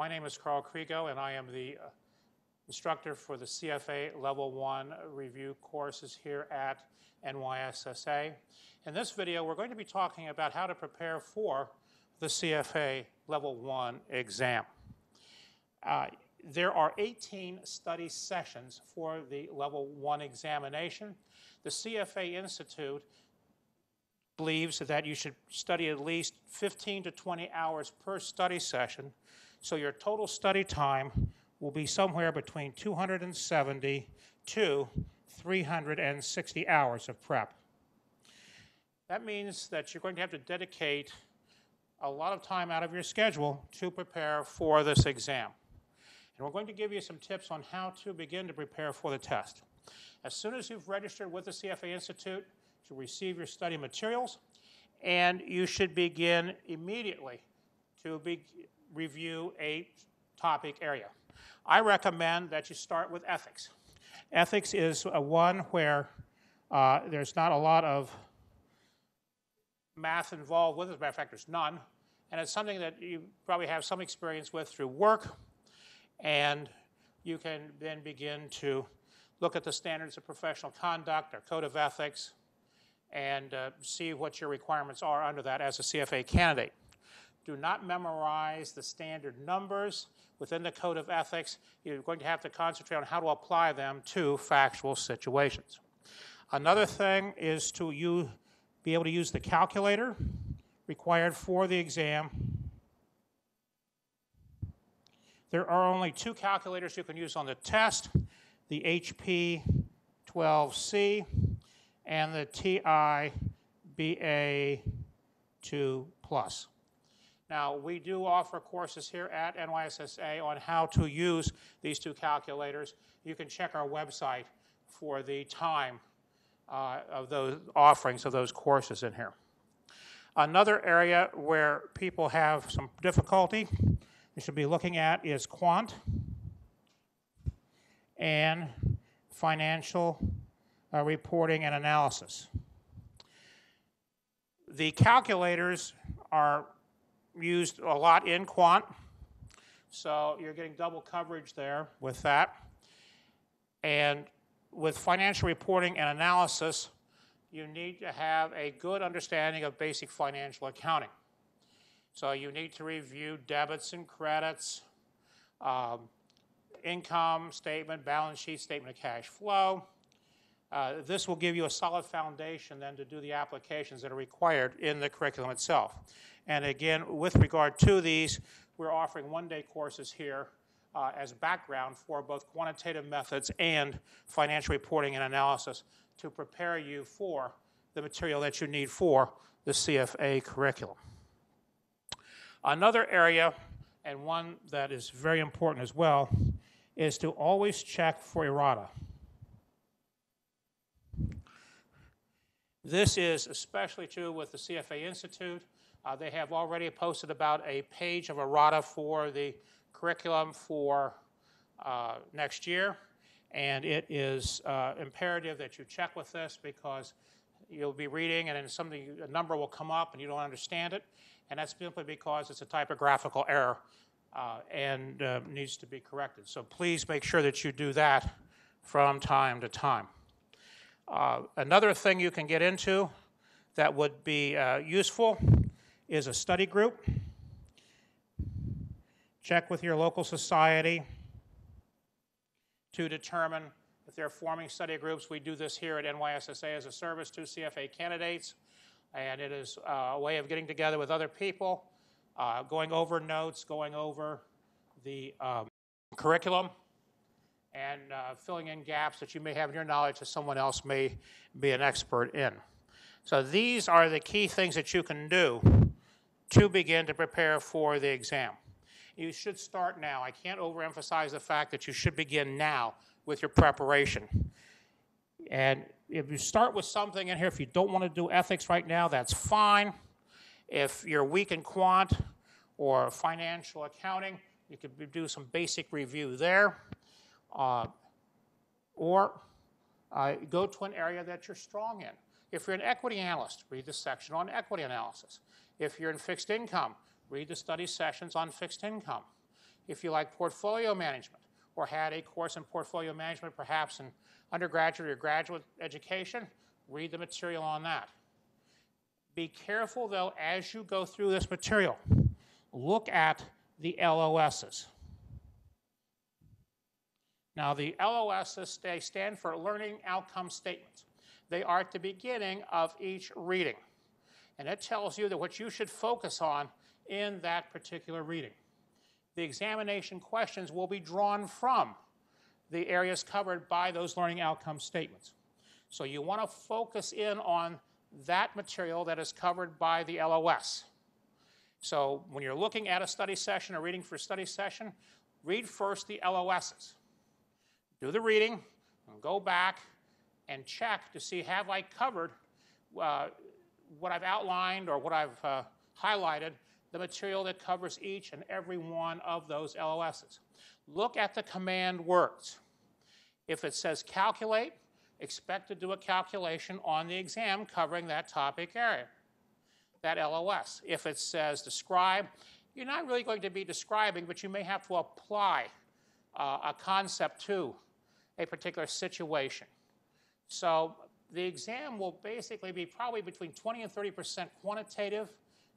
My name is Carl Krigo, and I am the instructor for the CFA Level 1 review courses here at NYSSA. In this video, we're going to be talking about how to prepare for the CFA Level 1 exam. There are 18 study sessions for the Level 1 examination. The CFA Institute believes that you should study at least 15 to 20 hours per study session, so your total study time will be somewhere between 270 to 360 hours of prep. That means that you're going to have to dedicate a lot of time out of your schedule to prepare for this exam. And we're going to give you some tips on how to begin to prepare for the test. As soon as you've registered with the CFA Institute, you'll receive your study materials, and you should begin immediately to review a topic area. I recommend that you start with ethics. Ethics is one where there's not a lot of math involved with it. As a matter of fact, there's none. And it's something that you probably have some experience with through work, and you can then begin to look at the standards of professional conduct, or code of ethics, and see what your requirements are under that as a CFA candidate. Do not memorize the standard numbers within the code of ethics. You're going to have to concentrate on how to apply them to factual situations. Another thing is to be able to use the calculator required for the exam. There are only two calculators you can use on the test, the HP 12C and the TI BA2 Plus. Now, we do offer courses here at NYSSA on how to use these two calculators. You can check our website for the time of those offerings of those courses in here. Another area where people have some difficulty you should be looking at is quant and financial reporting and analysis. The calculators are used a lot in quant, so you're getting double coverage there with that. And with financial reporting and analysis, you need to have a good understanding of basic financial accounting. So you need to review debits and credits, income statement, balance sheet, statement of cash flow. This will give you a solid foundation then to do the applications that are required in the curriculum itself. And again, with regard to these, we're offering one-day courses here as background for both quantitative methods and financial reporting and analysis to prepare you for the material that you need for the CFA curriculum. Another area, and one that is very important as well, is to always check for errata. This is especially true with the CFA Institute. They have already posted about a page of errata for the curriculum for next year, and it is imperative that you check with this because you'll be reading and then a number will come up and you don't understand it, and that's simply because it's a typographical error and needs to be corrected. So please make sure that you do that from time to time. Another thing you can get into that would be useful is a study group. Check with your local society to determine if they're forming study groups. We do this here at NYSSA as a service to CFA candidates, and it is a way of getting together with other people, going over notes, going over the curriculum, and filling in gaps that you may have in your knowledge that someone else may be an expert in. So these are the key things that you can do to begin to prepare for the exam. You should start now. I can't overemphasize the fact that you should begin now with your preparation. And if you start with something in here, if you don't want to do ethics right now, that's fine. If you're weak in quant or financial accounting, you could do some basic review there. Or go to an area that you're strong in. If you're an equity analyst, read the section on equity analysis. If you're in fixed income, read the study sessions on fixed income. If you like portfolio management or had a course in portfolio management, perhaps in undergraduate or graduate education, read the material on that. Be careful, though, as you go through this material. Look at the LOSs. Now, the LOSs, they stand for Learning Outcome Statements. They are at the beginning of each reading. And it tells you that what you should focus on in that particular reading. The examination questions will be drawn from the areas covered by those learning outcome statements. So you want to focus in on that material that is covered by the LOS. So when you're looking at a study session or reading for a study session, read first the LOSs. Do the reading, and go back and check to see, have I covered what I've outlined or what I've highlighted, the material that covers each and every one of those LOSs. Look at the command words. If it says calculate, expect to do a calculation on the exam covering that topic area, that LOS. If it says describe, you're not really going to be describing, but you may have to apply a concept to a particular situation. So the exam will basically be probably between 20 and 30% quantitative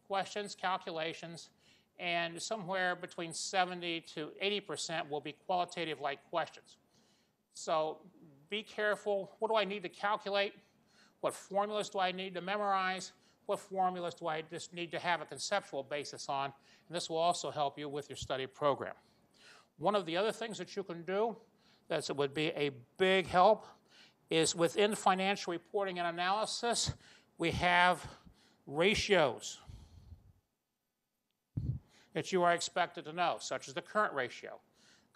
questions, calculations, and somewhere between 70 to 80% will be qualitative-like questions. So be careful. What do I need to calculate? What formulas do I need to memorize? What formulas do I just need to have a conceptual basis on? And this will also help you with your study program. One of the other things that you can do that would be a big help is within financial reporting and analysis, we have ratios that you are expected to know, such as the current ratio,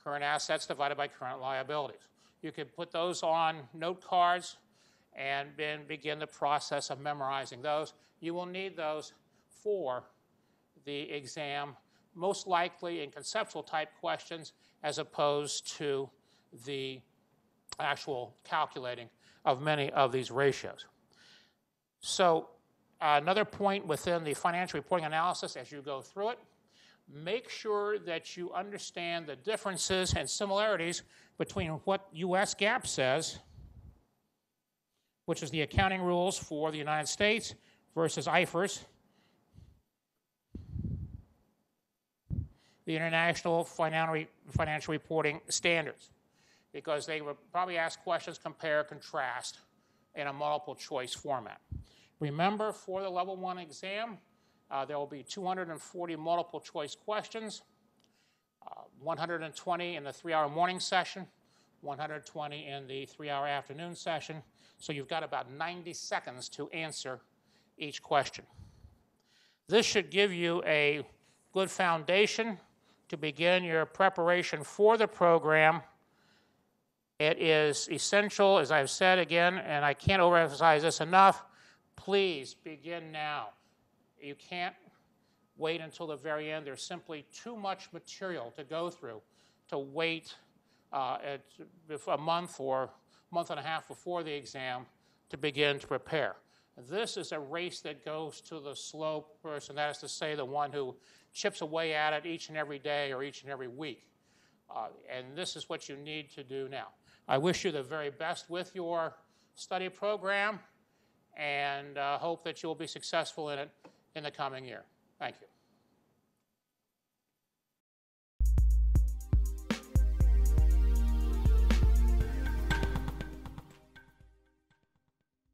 current assets divided by current liabilities. You can put those on note cards and then begin the process of memorizing those. You will need those for the exam, most likely in conceptual type questions as opposed to the actual calculating of many of these ratios. So another point within the financial reporting analysis as you go through it, make sure that you understand the differences and similarities between what U.S. GAAP says, which is the accounting rules for the United States, versus IFRS, the International Financial Reporting Standards, because they will probably ask questions, compare, contrast in a multiple choice format. Remember, for the level 1 exam, there will be 240 multiple choice questions, 120 in the 3-hour morning session, 120 in the 3-hour afternoon session. So you've got about 90 seconds to answer each question. This should give you a good foundation to begin your preparation for the program. It is essential, as I've said again, and I can't overemphasize this enough, please begin now. You can't wait until the very end. There's simply too much material to go through to wait a month or month and a half before the exam to begin to prepare. This is a race that goes to the slow person, that is to say the one who chips away at it each and every day or each and every week. And this is what you need to do now. I wish you the very best with your study program and hope that you'll be successful in it in the coming year. Thank you.